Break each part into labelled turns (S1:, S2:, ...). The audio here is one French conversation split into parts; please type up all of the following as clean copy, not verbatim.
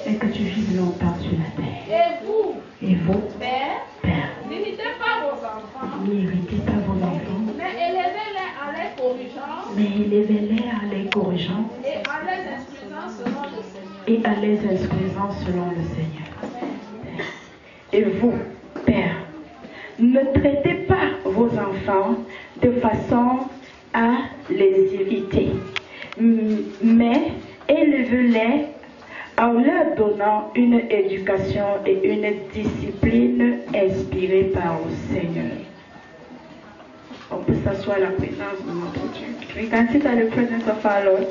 S1: et que tu vives longtemps sur la terre. Et vous, pères,
S2: n'irritez pas vos enfants,
S1: mais élevez-les en les corrigeant
S2: et en les instruisant selon le Seigneur.
S1: Selon le Seigneur. Et vous, pères, ne traitez pas vos enfants de façon à les irriter, mais élevez-les en leur donnant une éducation et une discipline inspirée par le Seigneur. On peut s'asseoir à la présence de notre Dieu. We can sit at the presence of our Lord.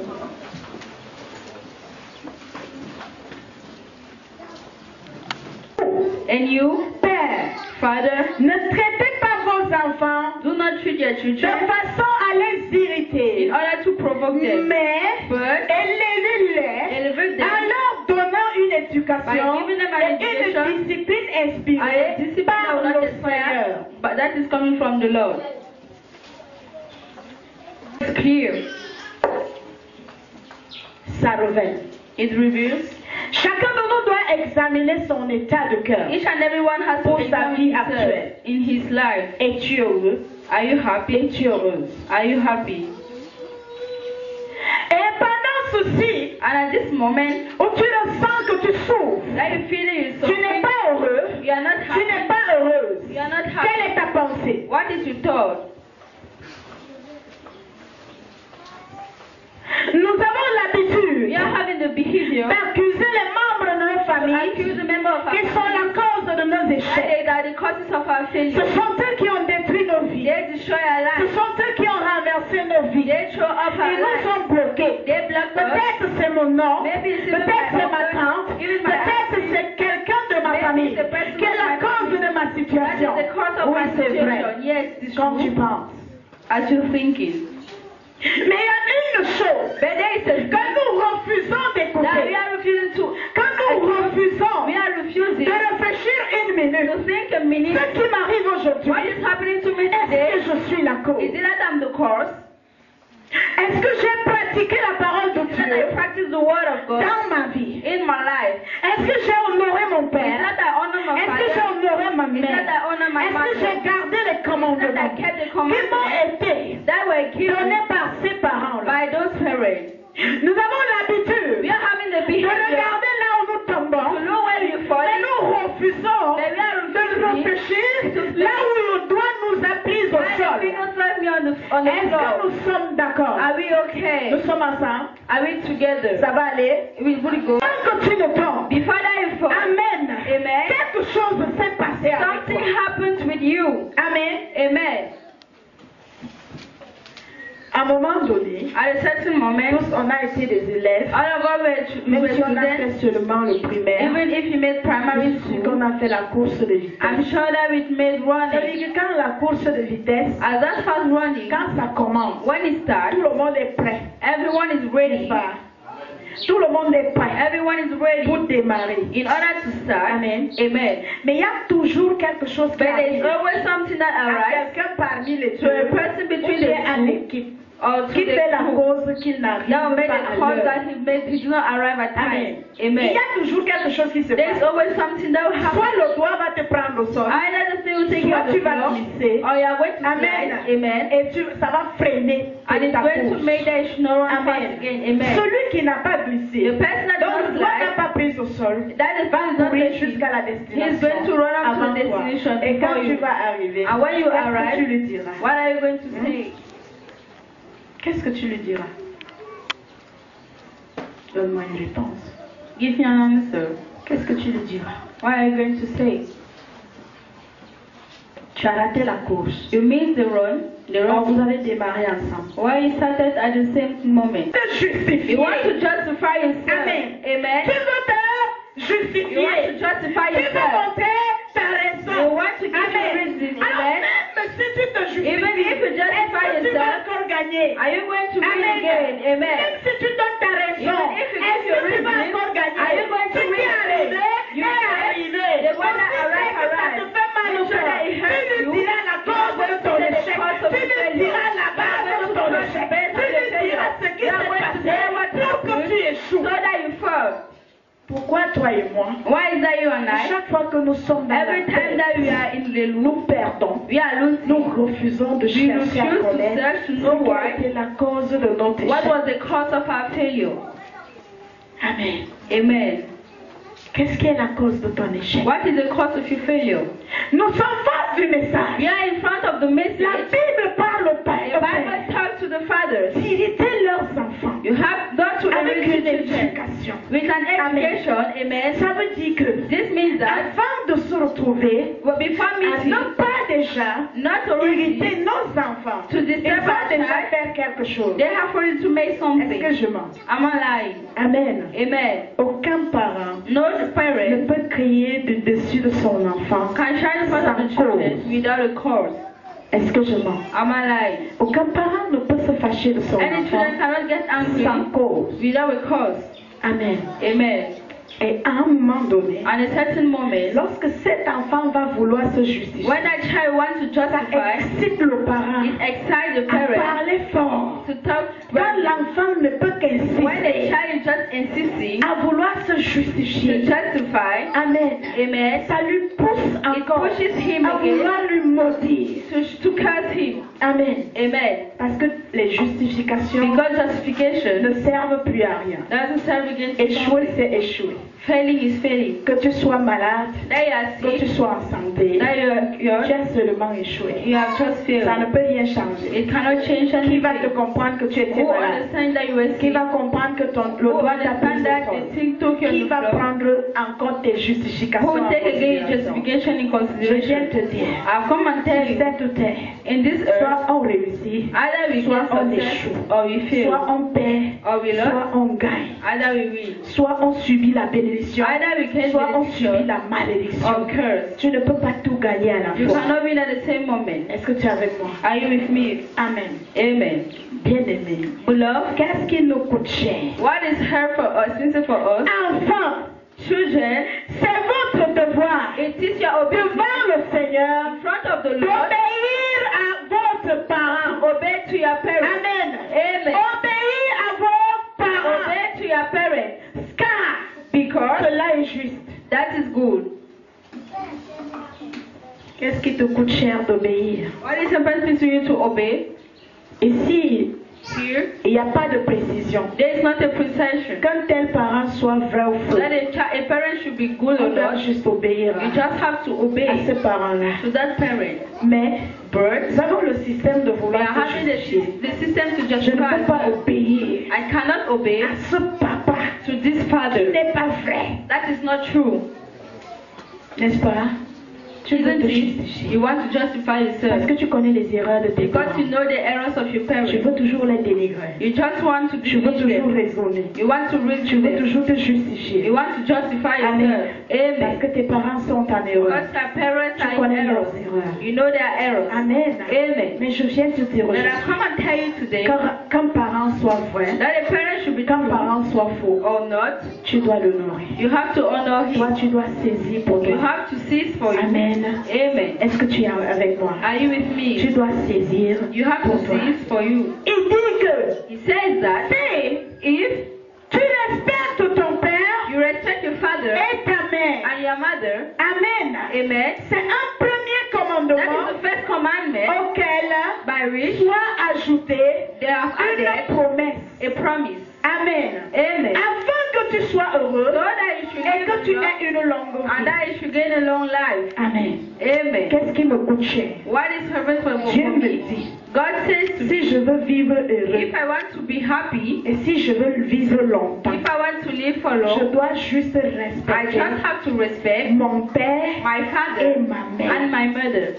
S1: And you, Père, Father, ne traitez pas vos enfants
S3: do not treat your
S1: de
S3: children
S1: façon à les irriter,
S3: in order to provoke them,
S1: mais
S3: but
S1: élevez-les
S3: elevate
S1: en
S3: them
S1: leur donnant une
S3: by
S1: éducation
S3: giving them an
S1: et
S3: education
S1: une discipline
S3: and
S1: inspirée
S3: a discipline
S1: par
S3: that will
S1: le
S3: not expire,
S1: Seigneur.
S3: but that is coming from the Lord. It's clear.
S1: Ça révèle.
S3: It reveals.
S1: Chacun de nous doit examiner son état de cœur.
S3: Each and everyone has to
S1: Pour sa
S3: examine
S1: vie
S3: himself
S1: actuelle.
S3: in his life.
S1: Es-tu heureux?
S3: Are you happy?
S1: Es-tu heureuse?
S3: Are you happy?
S1: Et pendant ceci,
S3: And at this moment,
S1: où tu le sens que tu souffres,
S3: that you feel you so
S1: tu n'es pas heureux,
S3: you are not
S1: tu
S3: happy.
S1: n'es pas heureuse.
S3: You are not
S1: Quelle
S3: happy.
S1: est ta pensée?
S3: What is your thought?
S1: Nous avons l'habitude
S3: We are having the behavior
S1: d'accuser les membres de nos
S3: to
S1: familles
S3: accuse the member of our
S1: qui sont la
S3: family
S1: cause de nos
S3: that
S1: échecs.
S3: they are the causes of our
S1: Ce
S3: failure.
S1: sont eux qui ont détruit nos vies.
S3: They destroy our
S1: Ce
S3: lives.
S1: sont eux qui ont renversé nos vies.
S3: They throw up our
S1: Ils nous
S3: lives.
S1: ont bloqués.
S3: They block us.
S1: Peut-être c'est mon nom,
S3: Maybe it's
S1: peut-être
S3: even
S1: c'est
S3: my
S1: ma
S3: husband,
S1: tante,
S3: even my
S1: peut-être
S3: auntie.
S1: c'est quelqu'un de ma
S3: Maybe
S1: famille
S3: it's the person
S1: qui est
S3: of
S1: la
S3: my
S1: cause
S3: family.
S1: de ma
S3: That is
S1: situation.
S3: the cause of
S1: Oui,
S3: my
S1: c'est vrai.
S3: situation. Yes, it's
S1: Quand tu
S3: true.
S1: penses.
S3: As you're thinking.
S1: Mais il y a une chose
S3: But there is a
S1: que nous refusons
S3: that we
S1: d'écouter.
S3: are refusing to.
S1: Quand nous refusons
S3: We are refusing
S1: de réfléchir une minute,
S3: to think a minute.
S1: ce qui m'arrive aujourd'hui,
S3: What is happening to me
S1: est-ce
S3: today?
S1: que je suis la cause?
S3: Is it that I'm the cause?
S1: Est-ce que j'ai pratiqué la parole de
S3: Is it that
S1: Dieu
S3: I practice the word of God
S1: dans ma vie?
S3: in my life?
S1: Est-ce que j'ai honoré mon
S3: Is
S1: père?
S3: that I honor my
S1: Est-ce que j'ai
S3: father?
S1: honoré ma
S3: Is that
S1: mère?
S3: I honor my
S1: Est-ce que j'ai
S3: mother?
S1: gardé les
S3: Is that
S1: commandements
S3: I kept the
S1: qui m'ont
S3: commandments
S1: été
S3: that were given
S1: donnés par ces parents-là?
S3: by those parents?
S1: Nous avons l'habitude
S3: We are having the
S1: de
S3: behavior
S1: regarder là où nous tombons,
S3: to know where you fall,
S1: mais nous refusons
S3: but we are
S1: de
S3: refusing
S1: réfléchir
S3: to
S1: là où le doigt nous a pris au
S3: why the
S1: sol.
S3: fingers slap me on the
S1: Est-ce que
S3: floor.
S1: nous sommes d'accord?
S3: Are we okay?
S1: Nous sommes ensemble?
S3: Are we together?
S1: Ça va aller?
S3: We will go.
S1: Tant que tu ne tombes,
S3: Before that you fall,
S1: Amen.
S3: Amen.
S1: Quelque chose s'est passé avec
S3: Something
S1: toi.
S3: happens with you.
S1: Amen.
S3: Amen.
S1: À un moment donné,
S3: At a certain moment,
S1: tous on a été des élèves,
S3: all of us
S1: même
S3: were
S1: si on a
S3: students.
S1: fait seulement le primaire,
S3: Even if you made primary
S1: je suis
S3: school,
S1: qu'on a fait la course de vitesse.
S3: I'm sure that we made running.
S1: C'est-à-dire que quand la course de vitesse,
S3: As that fast running,
S1: quand ça commence,
S3: when it starts,
S1: tout le monde est prêt.
S3: everyone is
S1: N'est-ce
S3: ready.
S1: pas? Tout le monde est prêt
S3: Everyone is ready
S1: pour démarrer.
S3: in order to start.
S1: Amen.
S3: Amen.
S1: Mais il y a toujours quelque chose qui
S3: But there's
S1: arrive
S3: always something that
S1: à
S3: arrives
S1: quelqu'un parmi les
S3: to a
S1: deux,
S3: person between
S1: ou bien à
S3: the two,
S1: l'équipe,
S3: or to
S1: qui fait la
S3: the two
S1: cause qu'il n'arrive
S3: that will make
S1: pas
S3: the
S1: à
S3: cause
S1: l'heure.
S3: that he did not arrive at time.
S1: Amen. Il
S3: Amen.
S1: y a toujours quelque chose qui se
S3: There's
S1: passe.
S3: always something that will happen.
S1: Soit le doigt va te prendre au sol,
S3: Either the thing will take you
S1: soit
S3: on the
S1: tu vas
S3: floor,
S1: glisser.
S3: or you are going to
S1: Amen.
S3: slide. Amen.
S1: Et ça va freiner
S3: And it's
S1: ta
S3: going to
S1: course.
S3: make that you should not run fast
S1: Amen.
S3: again. Amen.
S1: Celui qui n'a pas glissé,
S3: The person that
S1: dont
S3: does
S1: le doigt
S3: not
S1: n'a
S3: slide,
S1: pas pris au sol,
S3: that is
S1: va
S3: not
S1: courir
S3: taking.
S1: jusqu'à la
S3: He's
S1: destination
S3: going to run up to
S1: avant
S3: the
S1: toi.
S3: destination
S1: Et quand
S3: before
S1: tu
S3: you.
S1: vas arriver,
S3: And when you
S1: qu'est-ce que tu
S3: arrive,
S1: lui diras?
S3: what are you going to say?
S1: Qu'est-ce que tu lui diras? Donne-moi une réponse.
S3: Give me an answer.
S1: Qu'est-ce que tu lui diras?
S3: What are you going to say?
S1: Tu as raté la course.
S3: You missed the run.
S1: Alors vous avez démarré ensemble.
S3: Why you started at the same moment?
S1: Te justifier.
S3: You want to justify yourself.
S1: Amen.
S3: Amen.
S1: Tu veux te
S3: You want to
S1: justifier.
S3: justify
S1: Tu veux
S3: yourself.
S1: montrer ta raison.
S3: You want to give
S1: Amen.
S3: a reason.
S1: Alors
S3: Amen.
S1: même si tu te justifies,
S3: Even if you justify
S1: est-ce que tu vas
S3: yourself,
S1: encore gagner?
S3: are you going to win
S1: Amen.
S3: again? Amen.
S1: Même si tu donnes ta raison,
S3: Even if you give
S1: est-ce
S3: your
S1: que tu vas
S3: reason,
S1: encore gagner?
S3: are you going to
S1: Si
S3: win
S1: tu es
S3: again?
S1: arrivé,
S3: You
S1: est
S3: can.
S1: arrivé.
S3: The one that
S1: Aussi
S3: arrive,
S1: bien que ça te
S3: arrive.
S1: fait mal au
S3: Make sure
S1: cœur.
S3: that it hurts
S1: Tu
S3: you.
S1: lui diras la cause de ton
S3: You are going to say the
S1: échec.
S3: cause of
S1: Tu lui
S3: failure.
S1: diras la base de ton
S3: You are
S1: échec.
S3: going to
S1: Tu lui diras ce qui
S3: You are
S1: s'est
S3: going to
S1: passé
S3: say what
S1: pour que tu
S3: happened
S1: échoues.
S3: so that you fall.
S1: Pourquoi toi toi et moi,
S3: Why is that you and I?
S1: chaque fois que nous sommes dans
S3: Every
S1: la
S3: time that we
S1: paix,
S3: are in the
S1: nous
S3: loop,
S1: perdons.
S3: we are losing.
S1: Nous refusons de
S3: We
S1: chercher à
S3: refuse to
S1: connaître
S3: search to
S1: ce
S3: know
S1: qui a
S3: why.
S1: été la cause de notre
S3: What
S1: échec.
S3: was the cause of our failure?
S1: Amen.
S3: Amen.
S1: Qu'est-ce qui est la cause de ton échec?
S3: What is the cause of your failure?
S1: Nous sommes face du message.
S3: We are in front of the
S1: La
S3: message.
S1: Bible parle au
S3: The
S1: Père
S3: Bible talks to the fathers.
S1: d'irriter leurs enfants
S3: You have not to
S1: avec
S3: enrich
S1: une
S3: your children
S1: éducation.
S3: with an education. Amen.
S1: Ça veut dire que
S3: This means that
S1: avant de se retrouver,
S3: before
S1: à
S3: meeting,
S1: ne pas déjà
S3: not already,
S1: irriter nos enfants,
S3: to
S1: ils
S3: disturb
S1: vont
S3: our
S1: déjà
S3: child,
S1: faire quelque chose.
S3: they have already to make
S1: Est-ce que
S3: something.
S1: je mens?
S3: Am I lying?
S1: Amen.
S3: Amen.
S1: Aucun parent
S3: No
S1: ne
S3: parent
S1: peut crier du dessus de son enfant.
S3: can shine in front of the children without a cause.
S1: Est-ce que je mens?
S3: Am I lying?
S1: Aucun parent ne peut se fâcher de son
S3: Any
S1: enfant
S3: children cannot get
S1: sans
S3: angry
S1: cause.
S3: without a cause.
S1: Amen.
S3: Amen.
S1: Et à un moment donné,
S3: At a certain moment,
S1: lorsque cet enfant va vouloir se justifier,
S3: when that child wants to
S1: ça
S3: justify,
S1: excite le parent
S3: it excites the
S1: à
S3: parent
S1: parler fort.
S3: to talk.
S1: Quand l'enfant ne peut
S3: When the
S1: qu'insister
S3: child is just insisting
S1: à vouloir se
S3: to
S1: justifier,
S3: justify,
S1: Amen.
S3: amen,
S1: Ça lui pousse
S3: it
S1: encore
S3: pushes him
S1: à
S3: again
S1: vouloir lui maudire.
S3: to curse him.
S1: Amen.
S3: Amen.
S1: Parce que les justifications
S3: Because justification
S1: ne servent plus à rien.
S3: doesn't serve against
S1: Échouer,
S3: something.
S1: c'est échouer.
S3: Failing is failing.
S1: Que tu sois malade,
S3: That you are
S1: que tu
S3: sick,
S1: sois en santé,
S3: that
S1: tu
S3: you're,
S1: as seulement échoué.
S3: you have just
S1: Ça ne
S3: failed.
S1: peut rien changer.
S3: It cannot change
S1: Qui va te
S3: anything.
S1: comprendre que tu étais
S3: Who
S1: malade?
S3: understand that you were
S1: Qui
S3: sick?
S1: va comprendre que le
S3: Who
S1: doigt t'a
S3: understand
S1: pris
S3: that
S1: au sol?
S3: the thing took you
S1: Qui
S3: on the
S1: va
S3: floor?
S1: prendre encore tes justifications
S3: Who
S1: en
S3: will take again your
S1: considération?
S3: justification in
S1: Je viens
S3: consideration?
S1: te dire,
S3: I've come and tell
S1: sur
S3: you,
S1: cette terre,
S3: in this earth,
S1: soit on réussit,
S3: either we
S1: soit
S3: get
S1: on
S3: success
S1: échoue,
S3: or we fail,
S1: soit on perd,
S3: or we
S1: soit
S3: lost,
S1: on gagne,
S3: either we win,
S1: soit on subit la bénédiction,
S3: either we can
S1: soit on subit
S3: benediction
S1: la malédiction.
S3: or curse.
S1: Tu ne peux pas tout gagner à la
S3: You
S1: fois.
S3: cannot win at the same moment.
S1: Est-ce que tu es avec moi?
S3: Are you with me?
S1: Amen.
S3: Amen.
S1: Bien-aimé,
S3: Beloved,
S1: qu'est-ce qui nous coûte cher?
S3: what is hard for us, since for us,
S1: Enfants,
S3: children,
S1: c'est votre devoir
S3: it is your obedience
S1: devant le Seigneur
S3: in front of the Lord.
S1: d'obéir à votre parent.
S3: Obey to your parents.
S1: Amen.
S3: Amen.
S1: Obéir à vos parents.
S3: Obey to your parents.
S1: Car
S3: Because
S1: cela est juste.
S3: that is good.
S1: Qu'est-ce qui te coûte cher d'obéir?
S3: What is important to you to obey?
S1: Ici,
S3: Here,
S1: il n'y a pas de précision.
S3: there is not a precision.
S1: Qu'un tel parent soit vrai ou faux,
S3: That a parent should be good
S1: on
S3: or
S1: doit
S3: not.
S1: juste obéir
S3: You just have to
S1: à
S3: obey
S1: ce parent-là.
S3: to that parent.
S1: Mais
S3: But
S1: nous avons le système de
S3: we
S1: vouloir
S3: are
S1: se
S3: having
S1: justifier.
S3: the system to
S1: Je ne
S3: justify.
S1: peux pas obéir
S3: I cannot obey
S1: à ce papa
S3: to this
S1: qui
S3: father.
S1: n'est pas vrai.
S3: That is not true.
S1: N'est-ce pas? Tu veux
S3: Isn't
S1: te
S3: it?
S1: justifier.
S3: You want to justify
S1: Parce
S3: yourself
S1: que tu connais les erreurs de tes
S3: because
S1: parents.
S3: you know the errors of your
S1: Tu
S3: parents.
S1: veux toujours les dénigrer.
S3: You just want to
S1: Tu veux
S3: diminish
S1: toujours
S3: them.
S1: raisonner.
S3: You want to
S1: Tu
S3: reason
S1: veux
S3: them.
S1: toujours te justifier.
S3: You want to justify
S1: Amen.
S3: yourself.
S1: Parce
S3: Amen.
S1: que tes parents sont en erreur.
S3: Because our parents
S1: Tu
S3: are in
S1: connais
S3: errors.
S1: leurs erreurs.
S3: You know their errors.
S1: Amen.
S3: Amen.
S1: Mais je viens te dire
S3: But I
S1: aujourd'hui,
S3: come and tell you today
S1: qu'un parent soit vrai,
S3: that a parent should be
S1: qu'un
S3: true
S1: parent soit faux,
S3: or not.
S1: tu dois l'honorer.
S3: You have to honor
S1: Toi,
S3: him.
S1: tu dois saisir pour
S3: You
S1: toi.
S3: have to cease for you.
S1: Amen.
S3: Amen.
S1: Est-ce que tu es avec moi?
S3: Are you with
S1: Tu
S3: me?
S1: dois saisir
S3: You have to
S1: pour toi.
S3: cease for you.
S1: Il dit que
S3: He says that
S1: si
S3: if
S1: tu respectes ton père
S3: you respect your father
S1: et ta mère,
S3: and your mother,
S1: Amen.
S3: amen,
S1: C'est un premier
S3: that
S1: commandement
S3: is the first commandment
S1: auquel
S3: by which
S1: soit ajouté
S3: they have
S1: une
S3: added
S1: promesse.
S3: a promise.
S1: Amen.
S3: Amen.
S1: Afin que tu sois heureux
S3: So that you should
S1: et que
S3: live
S1: tu
S3: long,
S1: aies une longue
S3: and
S1: vie.
S3: that you should gain a long life.
S1: Amen.
S3: Amen.
S1: Qu'est-ce qui me coûte cher?
S3: What is heaven for
S1: Dieu me
S3: me?
S1: dit,
S3: God says to me,
S1: si je veux vivre heureux
S3: if I want to be happy,
S1: et si je veux vivre longtemps,
S3: if I want to live for
S1: je
S3: long,
S1: dois juste
S3: I
S1: respecter
S3: just have to respect
S1: mon père
S3: my
S1: et
S3: father
S1: ma mère.
S3: and my mother.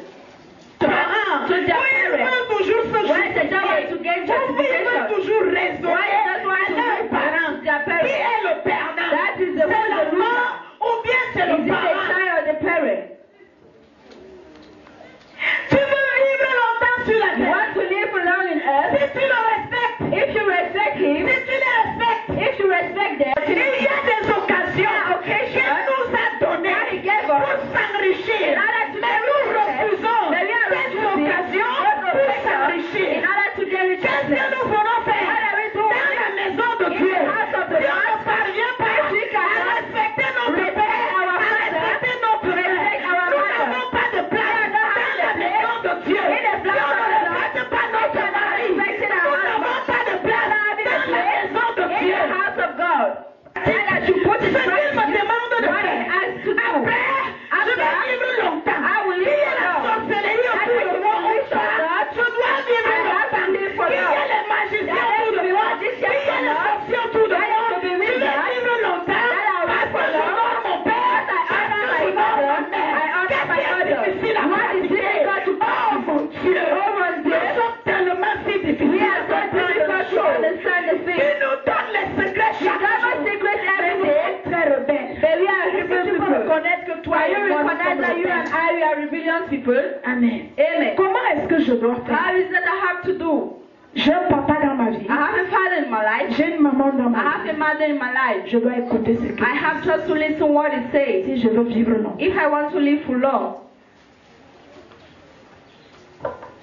S1: Parents,
S3: To their
S1: oui, ils
S3: parents.
S1: veulent toujours se
S3: Why they don't want to
S1: justifier.
S3: get
S1: Oui, ils veulent
S3: justification?
S1: toujours raisonner
S3: Why they don't want to
S1: à leurs
S3: get
S1: parents.
S3: their
S1: Qui
S3: parents?
S1: est le perdant?
S3: That is the
S1: C'est
S3: one the
S1: l'enfant
S3: loser.
S1: ou bien c'est
S3: Is
S1: le
S3: it the
S1: parent?
S3: child or the parent?
S1: Tu veux vivre longtemps sur la
S3: You
S1: terre.
S3: want to live long in earth?
S1: Si tu le respectes,
S3: If you respect him,
S1: si tu les respectes,
S3: if you respect them,
S1: il y a des occasions
S3: occasion
S1: qu'il nous a données
S3: that he gave
S1: pour
S3: us
S1: s'enrichir.
S3: in order to
S1: Mais nous refusons
S3: Mais we are
S1: cette
S3: refusing
S1: occasion
S3: that
S1: pour
S3: occasion
S1: s'enrichir.
S3: in order to get rich.
S1: Qu'est-ce que nous voulons faire
S3: What are we
S1: dans
S3: doing?
S1: la maison de
S3: In
S1: Dieu?
S3: the house of the
S1: Si on ne
S3: Lord,
S1: parvient pas
S3: if we
S1: à
S3: cannot
S1: respecter nos
S3: reconnaître que toi
S1: Are
S3: et
S1: you
S3: moi nous
S1: recognize
S3: sommes
S1: that you and
S3: rebelles?
S1: I we are rebellious people?
S3: Amen.
S1: Amen.
S3: Comment est-ce que je dois faire?
S1: How is that I have to do?
S3: J'ai un papa dans ma vie.
S1: I have a father in my life.
S3: J'ai une maman dans
S1: I
S3: ma
S1: have
S3: vie.
S1: a mother in my life.
S3: Je dois écouter ce qu'il
S1: I have just to listen what he says.
S3: si je veux vivre longtemps.
S1: If I want to live for long,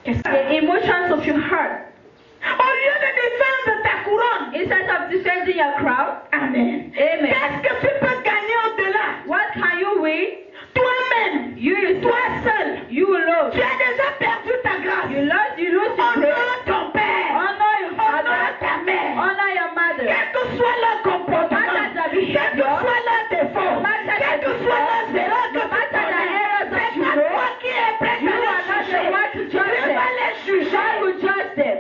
S3: Qu'est-ce que...
S1: the emotions of your heart,
S3: Au lieu de défendre ta couronne.
S1: instead of defending your crown,
S3: Amen.
S1: amen.
S3: Qu'est-ce que tu peux gagner au-delà?
S1: What can you win?
S3: Toi-même.
S1: You
S3: Toi
S1: yourself,
S3: seul.
S1: you alone.
S3: Tu as déjà perdu ta grâce.
S1: You lose your grace.
S3: Honore ton père.
S1: Honor your
S3: Honore
S1: father.
S3: ta mère.
S1: Honor your mother.
S3: Quel que soit leur comportement,
S1: No matter the
S3: quel que
S1: behavior,
S3: soit leur défaut,
S1: no matter
S3: quel
S1: the
S3: que soit leurs
S1: defect,
S3: erreurs que
S1: no
S3: tu
S1: matter the
S3: connais,
S1: errors that
S3: c'est
S1: you
S3: pas
S1: know,
S3: toi qui es prêt
S1: you
S3: à
S1: are not
S3: les
S1: the one to
S3: juger.
S1: judge
S3: Dieu
S1: them.
S3: va les
S1: God
S3: juger.
S1: will judge them.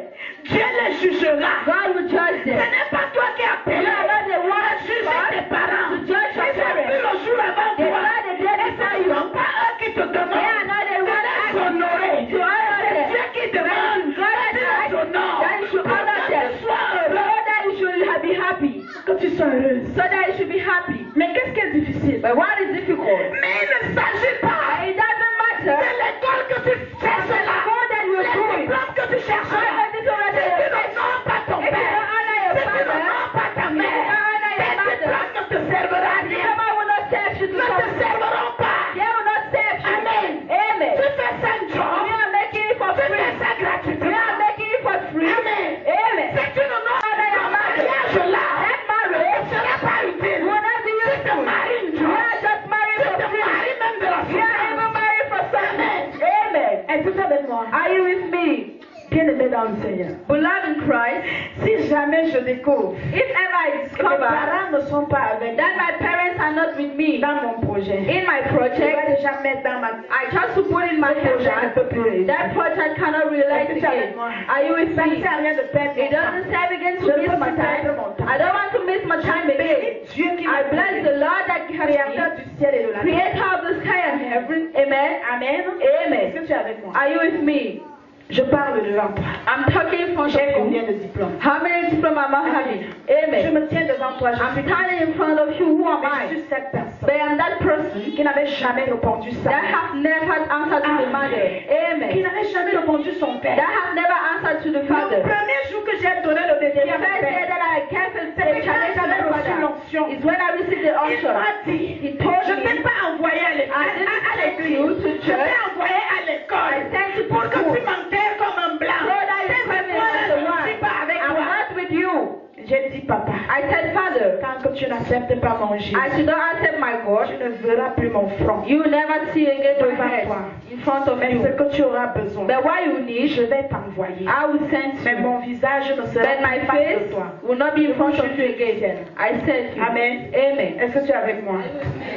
S3: Dieu les jugera.
S1: God will judge
S3: Ce
S1: them.
S3: n'est pas toi qui as appelé
S1: You are not the one
S3: à juger tes parents.
S1: to judge your
S3: Ils ont
S1: parents.
S3: vu le jour avant
S1: They
S3: toi.
S1: are the day
S3: Et
S1: before
S3: ce
S1: you.
S3: ne sont pas eux qui te
S1: They are
S3: demandent
S1: not the
S3: de
S1: one
S3: les
S1: asking
S3: honorer.
S1: to honor
S3: C'est
S1: them.
S3: Dieu qui demande
S1: God
S3: que tu les
S1: has
S3: honores.
S1: that you should
S3: Pour
S1: honor
S3: que
S1: them.
S3: tu sois
S1: So
S3: heureux.
S1: that you should be happy.
S3: Que tu sois heureuse.
S1: So that you should be happy.
S3: Mais qu'est-ce qui est difficile?
S1: But what is difficult?
S3: Mais il ne s'agit pas
S1: It doesn't
S3: de
S1: matter.
S3: l'école que tu cherches là.
S1: God that you
S3: Les
S1: are doing.
S3: diplômes que tu cherches là.
S1: All the diplômes that
S3: Si
S1: you
S3: tu
S1: are
S3: n'honores pas ton
S1: If you
S3: père,
S1: don't honor your
S3: si tu
S1: father,
S3: n'honores pas ta
S1: if you
S3: mère,
S1: don't honor your
S3: tes
S1: mother,
S3: diplômes ne te serviront à rien.
S1: Never will not serve you to
S3: Ne te
S1: something.
S3: serviront pas.
S1: They will not serve you.
S3: Amen.
S1: Amen.
S3: Tu fais ça un job.
S1: We are making it for
S3: Tu
S1: free.
S3: fais ça
S1: We
S3: gratuitement.
S1: are making it for free.
S3: Amen.
S1: Amen.
S3: Si tu n'honores
S1: Honor your
S3: ton
S1: mother.
S3: mariage là,
S1: That
S3: ne
S1: marriage
S3: sera pas utile.
S1: will not be
S3: Tu te
S1: useful.
S3: maries une
S1: We
S3: job.
S1: are just married
S3: Tu
S1: for
S3: te
S1: free.
S3: maries même de la
S1: We are even
S3: souffrance.
S1: married for something. Amen.
S3: Est-ce que tu es avec moi?
S1: Are you with me?
S3: Bien-aimé dans le Seigneur.
S1: Beloved in Christ,
S3: Si jamais je découvre
S1: if ever I
S3: que mes
S1: discover
S3: parents ne sont pas avec
S1: that my parents are not with me
S3: dans mon projet,
S1: in my
S3: je
S1: project,
S3: vais déjà mettre dans ma
S1: I just to put in my
S3: Ce projet ne
S1: head
S3: peut plus réussir.
S1: that project cannot realize
S3: Est-ce que tu es avec
S1: again.
S3: moi?
S1: Are you with
S3: Ça ne
S1: me?
S3: sert à rien de perdre
S1: It
S3: mon temps.
S1: doesn't serve again to
S3: Je ne
S1: miss
S3: peux
S1: my
S3: pas perdre
S1: time.
S3: mon temps.
S1: I don't want to miss my time again.
S3: Bénis Dieu qui
S1: I
S3: m'a
S1: bless
S3: créé.
S1: the Lord that
S3: Créateur
S1: has
S3: du
S1: me,
S3: ciel et de la terre.
S1: creator of the sky and heaven. Amen.
S3: Amen.
S1: Amen.
S3: Est-ce que tu es avec moi?
S1: Are you with me?
S3: Je parle devant toi.
S1: I'm talking in front of
S3: J'ai combien
S1: you.
S3: de diplômes?
S1: How many diploma am I having?
S3: Je
S1: Amen.
S3: me tiens devant toi. Je
S1: I'm
S3: suis
S1: standing in front of you. Who am
S3: je
S1: I?
S3: suis cette personne
S1: But I'm that person
S3: qui n'avait jamais répondu ça.
S1: that have never answered to the mother.
S3: Qui
S1: Amen.
S3: n'avait jamais répondu son père.
S1: That have never answered to the
S3: Le
S1: father.
S3: premier jour que j'ai donné le
S1: The
S3: défi à mon
S1: first day
S3: père,
S1: that I canceled
S3: c'était
S1: the
S3: quand
S1: challenge to
S3: j'avais
S1: the
S3: reçu
S1: father
S3: l'onction.
S1: is when I received the
S3: Il
S1: unction.
S3: m'a dit,
S1: He told
S3: je ne
S1: me,
S3: t'ai pas envoyé à l'école,
S1: I didn't
S3: à
S1: send
S3: l'église.
S1: you to
S3: Je t'ai
S1: church.
S3: envoyé à
S1: I
S3: l'école
S1: sent you to
S3: pour que
S1: school.
S3: tu m'enterres comme un blanc.
S1: So that you come in
S3: Moi,
S1: as
S3: je
S1: the
S3: ne
S1: one.
S3: suis pas avec
S1: I'm
S3: toi.
S1: not with you.
S3: J'ai dit, papa,
S1: I said, Father,
S3: tant que tu n'acceptes pas mon Jésus,
S1: as you don't accept my
S3: tu
S1: God,
S3: ne verras plus mon front.
S1: you will never see again my
S3: Devant
S1: head
S3: toi.
S1: in front of
S3: Mais
S1: you.
S3: ce que tu auras besoin,
S1: But what you need,
S3: je vais t'envoyer.
S1: I will send
S3: Mais
S1: you.
S3: mon visage ne sera
S1: But my
S3: pas
S1: face
S3: de toi.
S1: will not be in front of you again.
S3: Chrétienne.
S1: I said you.
S3: Amen.
S1: Amen.
S3: Est-ce que tu es avec moi?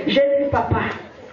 S3: J'ai dit, papa,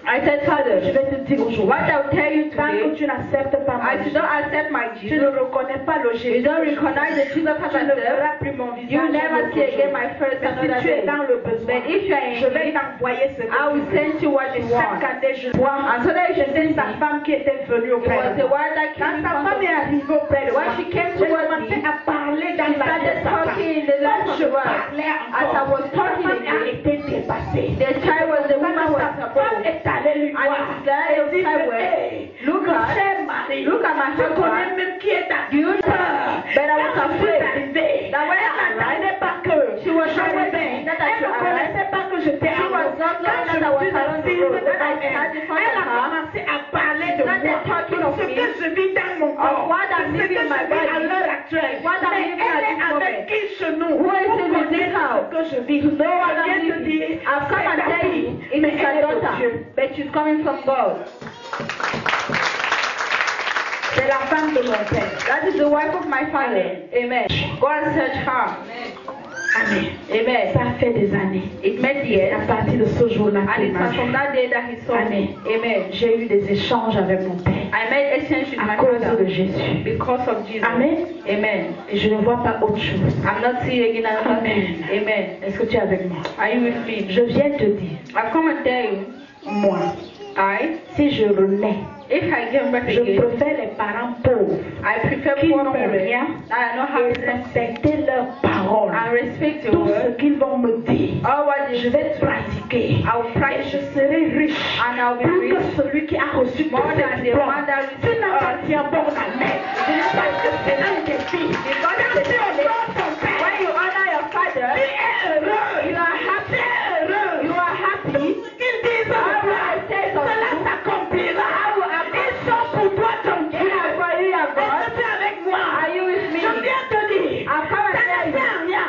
S1: I said,
S3: je
S1: Father,
S3: vais te dire aujourd'hui,
S1: what I'll tell you
S3: tant que
S1: today,
S3: tu n'acceptes pas mon
S1: as you
S3: Jésus,
S1: don't accept my
S3: tu ne
S1: Jesus,
S3: reconnais pas le
S1: you
S3: Jésus,
S1: don't recognize the Jesus of
S3: tu ne
S1: myself,
S3: verras plus mon visage.
S1: you will never
S3: un
S1: see
S3: autre
S1: again
S3: jour.
S1: my face
S3: Mais
S1: another
S3: si tu es
S1: day.
S3: dans le besoin,
S1: But if you are in
S3: je vais
S1: need,
S3: t'envoyer ce que
S1: I will
S3: tu veux.
S1: send you what
S3: Et
S1: you
S3: chaque
S1: want.
S3: année, je vois,
S1: And so that you should
S3: c'était
S1: send
S3: sa
S1: me.
S3: femme qui était venue
S1: It
S3: auprès
S1: was
S3: de
S1: the
S3: moi.
S1: one that came
S3: Quand
S1: in
S3: sa
S1: front
S3: femme
S1: of
S3: est
S1: me.
S3: arrivée auprès de
S1: When
S3: moi,
S1: she came
S3: j'ai
S1: towards
S3: commencé
S1: me,
S3: à parler dans
S1: she
S3: la
S1: started
S3: tête de sa femme.
S1: talking in the language
S3: Quand
S1: of
S3: je
S1: the world.
S3: parlais
S1: As I was
S3: encore,
S1: talking
S3: sa femme a
S1: again,
S3: été dépassée.
S1: the child was the woman was
S3: Sa femme est allée lui
S1: and
S3: voir.
S1: it's like
S3: Elle dit,
S1: sideways.
S3: hey,
S1: Look
S3: mon
S1: at,
S3: cher mari,
S1: look at my
S3: je connais
S1: husband.
S3: même qui est ta
S1: You know,
S3: peur.
S1: but I was
S3: Quand je suis
S1: afraid
S3: arrivée,
S1: that when I
S3: elle n'attendait pas que
S1: she was
S3: je
S1: not
S3: revienne.
S1: waiting that I
S3: Elle ne
S1: should arrive.
S3: connaissait pas que j'étais
S1: She
S3: en
S1: was
S3: route.
S1: not
S3: Quand
S1: knowing
S3: je
S1: that I was
S3: suis
S1: along the
S3: assise
S1: road.
S3: devant
S1: When I
S3: elle,
S1: sat in front
S3: elle
S1: of
S3: a
S1: her,
S3: commencé à parler de
S1: started
S3: moi,
S1: talking
S3: de
S1: of
S3: ce
S1: me,
S3: que je vis dans mon corps,
S1: what
S3: de
S1: I'm
S3: ce que
S1: living in
S3: je
S1: my
S3: vis à
S1: body,
S3: l'heure actuelle.
S1: what I'm
S3: Mais
S1: living
S3: elle
S1: at
S3: est
S1: this
S3: avec
S1: moment.
S3: qui chez nous
S1: Who is
S3: pour
S1: in this
S3: connaître
S1: house?
S3: ce que je vis.
S1: To know what
S3: Elle
S1: I'm
S3: vient te
S1: living.
S3: dire,
S1: I've come
S3: c'est
S1: and
S3: ta
S1: tell
S3: fille,
S1: you, it
S3: mais
S1: is
S3: elle
S1: your
S3: est de
S1: daughter,
S3: Dieu.
S1: but she's coming from God.
S3: C'est la femme de mon père.
S1: That is the wife of my father. Amen. God search her.
S3: Amen.
S1: Amen.
S3: Ça fait des années.
S1: It made
S3: À
S1: years,
S3: partir de ce jour-là,
S1: and
S3: qu'il
S1: it
S3: m'a
S1: was from
S3: vu.
S1: that day that he saw me. Amen.
S3: J'ai eu des échanges avec mon père
S1: I made exchange with
S3: à
S1: my
S3: cause de
S1: father
S3: Jésus.
S1: because of Jesus.
S3: Amen.
S1: Amen.
S3: Et je ne vois pas autre chose.
S1: I'm not seeing again another
S3: Amen.
S1: thing. Amen.
S3: Est-ce que tu es avec moi?
S1: Are you with me?
S3: Je viens te dire,
S1: I've come and tell you,
S3: moi, si je renais,
S1: if I get back
S3: je
S1: again,
S3: préfère les parents pauvres
S1: I prefer
S3: qui
S1: poor
S3: n'ont
S1: parents
S3: rien
S1: that I know how
S3: et
S1: to
S3: respecter leurs paroles.
S1: and respect your
S3: Tout ce
S1: word.
S3: qu'ils vont me dire,
S1: All what
S3: je
S1: they
S3: vais pratiquer. pratiquer. Et je serai riche. Plus que celui qui a reçu tous ses diplômes. Tu n'appartiens pas à la main. Parce que c'est l'un des filles. Quand tu honores ton père,
S2: When you honor your father,
S3: tu es heureux.
S2: you are happy.
S3: Heureux.
S2: You are happy.
S3: Qu'ils disent cela s'accomplira. Ils sont pour toi ton Dieu.
S2: Yeah, for you, your
S3: Est-ce que
S2: God.
S3: tu es avec moi?
S2: Are you with me?
S3: Je viens te dire,
S2: I'll come and
S3: ça
S2: tell
S3: ne
S2: you.
S3: sert à rien.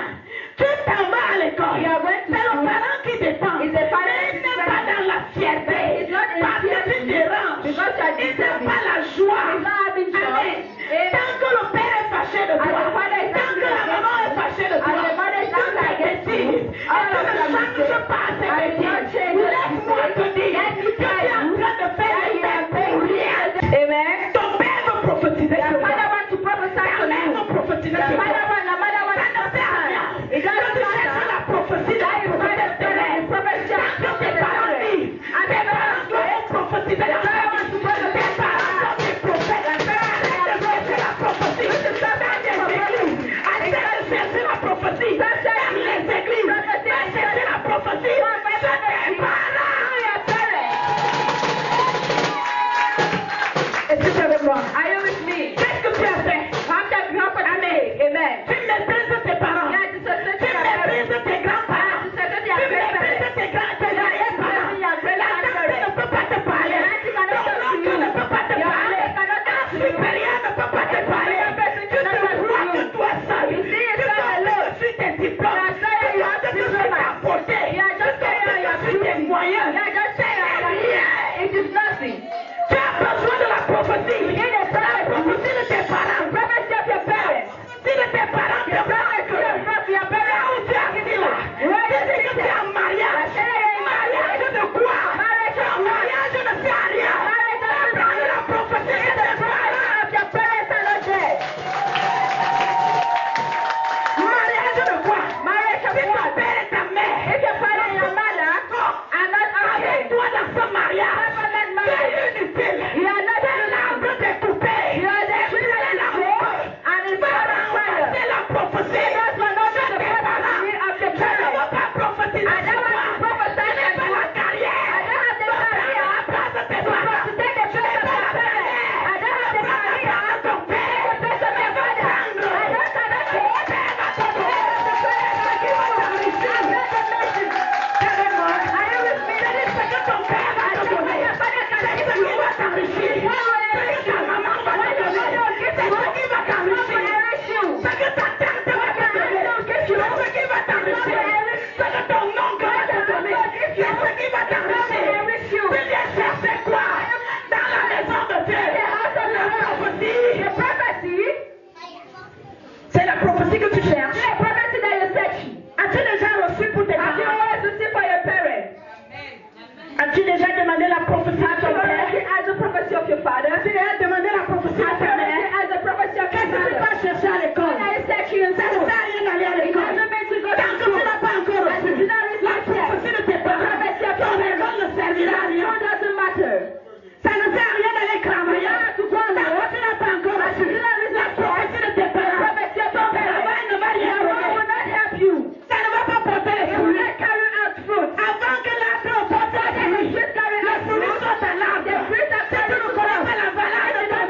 S3: Tu t'en vas à l'école.
S2: You are going to
S3: C'est le
S2: school.
S3: parent qui dépend.
S2: It's the father
S3: Mais il
S2: who
S3: n'est
S2: depends.
S3: pas dans la fierté.
S2: It's not in
S3: Parce que tu
S2: fear.
S3: déranges.
S2: Because you are
S3: Il n'a
S2: disturbing.
S3: pas la joie.
S2: He's not having joy.
S3: Amen.
S2: Amen.
S3: Tant que le père est fâché de
S2: As
S3: toi,
S2: the father is
S3: tant que la
S2: angry
S3: maman est
S2: against
S3: fâchée de
S2: you,
S3: toi,
S2: as the mother is
S3: toutes
S2: angry
S3: tes
S2: against you,
S3: bêtises,
S2: all
S3: et
S2: of
S3: tu ne
S2: your
S3: changes
S2: mistakes,
S3: pas ces
S2: I will not
S3: bêtises.
S2: change your
S3: Laisse-moi te
S2: mistakes.
S3: dire
S2: Let me
S3: que tu
S2: tell
S3: es en
S2: you
S3: train de faire
S2: that
S3: des
S2: you are
S3: bêtises pour rien.
S2: Amen.
S3: Ton père veut prophétiser
S2: Your
S3: sur toi.
S2: father wants to prophesy
S3: Ta
S2: to
S3: mère
S2: you.
S3: veut prophétiser
S2: Your
S3: sur toi.
S2: father wants, the mother wants
S3: Ça
S2: to
S3: ne sert à rien.
S2: prophesy. It
S3: Quand
S2: doesn't
S3: tu cherches
S2: matter.
S3: la prophétie de
S2: That
S3: la
S2: you find
S3: prophétie
S2: the
S3: terrestre,
S2: prophecy
S3: tant que tes parents disent,
S2: and
S3: tes parents doivent prophétiser la prophétie. Tes parents sont des prophètes. Arrête de chercher la prophétie. Dans les églises. Arrête de chercher la prophétie. Dans les églises. Va chercher la prophétie. C'est tes parents. Est-ce que tu es avec moi?
S2: Are you with me?
S3: Qu'est-ce que tu as fait?
S2: After you have
S3: Amen.
S2: Amen.
S3: Tu méprises tes parents.
S2: You are disrespecting
S3: Tu
S2: your parents.
S3: méprises tes grands-parents.
S2: You are disrespecting
S3: Tu
S2: your
S3: méprises
S2: grandparents.
S3: tes arrière-parents. La tante ne peut pas te parler. Ton oncle ne peut pas te parler. Un supérieur ne peut pas te parler. Tu te vois que toi seul. Tu te sur tes diplômes. Tu te que sur ta beauté. Tu te sur tes moyens.
S2: It is nothing.
S3: Tu as besoin de la prophétie. La prophétie de tes parents.
S2: Prophecy of your parents.
S3: Si de tes parents te parlent que là où tu es assis là, tu dis que tu es en mariage. Mariage de quoi? Ton mariage ne sert à rien. Prends la prophétie de tes parents. Mariage de quoi? Si ton père et ta mère avec toi dans ce mariage, tu es inutile. C'est l'arbre découpé. Tu es l'arbre. C'est la prophétie. Je ne veux pas prophétiser sur toi. Ce n'est pas la carrière. Ton père à la place de tes parents. Ce n'est pas la carrière. Ne prends pas la place de ton père. Mais va prendre. Ton père va te donner. Ce qui va t'enrichir. C'est ce que ton père va te donner. C'est ce qui va t'enrichir. C'est ce que ta maman va te donner. C'est ce qui va t'enrichir. C'est que ta tante va te donner. C'est ce qui va t'enrichir. C'est que ton oncle va te donner. C'est ce qui va t'enrichir. Tu viens chercher quoi? Dans la maison de Dieu. La prophétie. C'est la prophétie que tu cherches. As-tu déjà reçu pour tes parents? As-tu déjà demandé la prophétie de ton père? As-tu déjà demandé la prophétie de ta mère? Qu'est-ce que tu vas chercher à l'école? Ça ne sert à rien d'aller à l'école. Tant que tu n'as pas encore reçu la prophétie de tes parents, ton école ne servira à rien. Ça ne sert à rien d'aller travailler. Tant que tu n'as pas encore reçu la prophétie de tes parents, ton travail ne va rien donner. Ça ne va pas porter les fruits. Avant que l'arbre porte les fruits, le fruit soit à l'arbre. Si tu ne connais pas la valeur de ton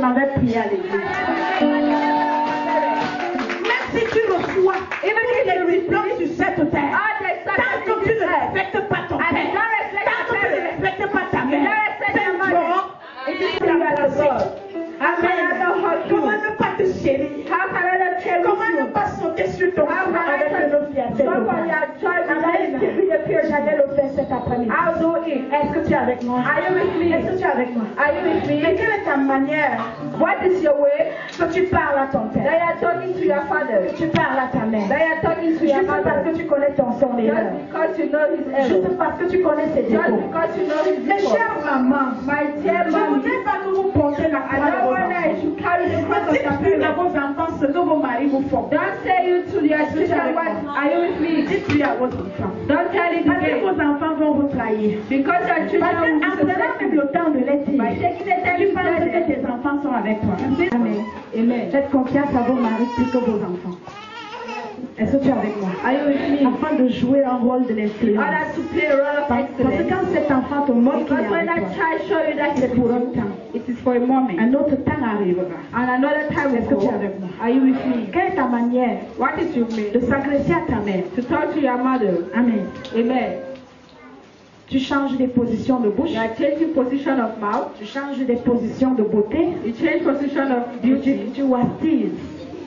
S3: m'en vais prier à l'église. Même si tu reçois tous les diplômes sur cette terre, tant que tu ne respectes pas ton père, tant que tu ne respectes pas ta mère, c'est mort et tu seras possible. Amen. Comment ne pas te chérir? Comment ne pas sauter sur ton frère avec nos fiancés? J'allais le faire cet après-midi. Est-ce que tu es avec moi? Est-ce que tu es avec moi? Mais quelle est ta manière?
S2: What is your way?
S3: Que tu parles à ton père.
S2: That you are talking to your father.
S3: Que tu parles à ta mère.
S2: That you are talking to your
S3: Juste parce
S2: mother.
S3: que tu connais son erreur.
S2: Just because you know his error.
S3: Juste parce que tu connais ses
S2: Just
S3: défauts.
S2: because you know his
S3: Mes
S2: fault.
S3: chères mamans,
S2: My dear
S3: je ne
S2: mommy,
S3: voudrais pas que vous portez la
S2: I
S3: croix de
S2: don't
S3: vos
S2: want that
S3: enfants.
S2: you carry the cross
S3: Ne
S2: of
S3: dites
S2: your
S3: plus à
S2: parents.
S3: vos enfants ce que vos maris vous font.
S2: Don't say you to your children what. Are you with me?
S3: Dites plus à vos enfants.
S2: Don't tell it
S3: Parce que
S2: again.
S3: vos enfants vont vous trahir.
S2: Because your
S3: Parce
S2: children will
S3: qu'en
S2: be
S3: prenant même
S2: successful.
S3: le temps de les dire,
S2: By taking the time
S3: tu
S2: to
S3: penses
S2: tell
S3: que
S2: them.
S3: tes enfants sont avec toi. Amen.
S2: Amen.
S3: Faites confiance à vos maris plus que vos enfants. Est-ce que tu es avec moi?
S2: Are you with me?
S3: Afin de jouer un rôle de
S2: In
S3: l'influence.
S2: order to play a role of
S3: Parce que
S2: excellence.
S3: quand cet enfant te montre qu'il
S2: Because
S3: est
S2: when
S3: avec
S2: that
S3: toi,
S2: child show you that
S3: c'est pour un temps.
S2: it is for a moment.
S3: Un autre temps arrivera.
S2: And another time will
S3: Est-ce que tu es
S2: go.
S3: avec moi?
S2: Are you with me?
S3: Quelle est ta manière
S2: What is your way?
S3: de s'agresser à ta mère?
S2: To talk to your mother.
S3: Amen.
S2: Amen.
S3: Tu changes des positions de bouche.
S2: You are changing position of mouth.
S3: Tu changes des positions de beauté.
S2: You change position of beauty.
S3: Tu wastises.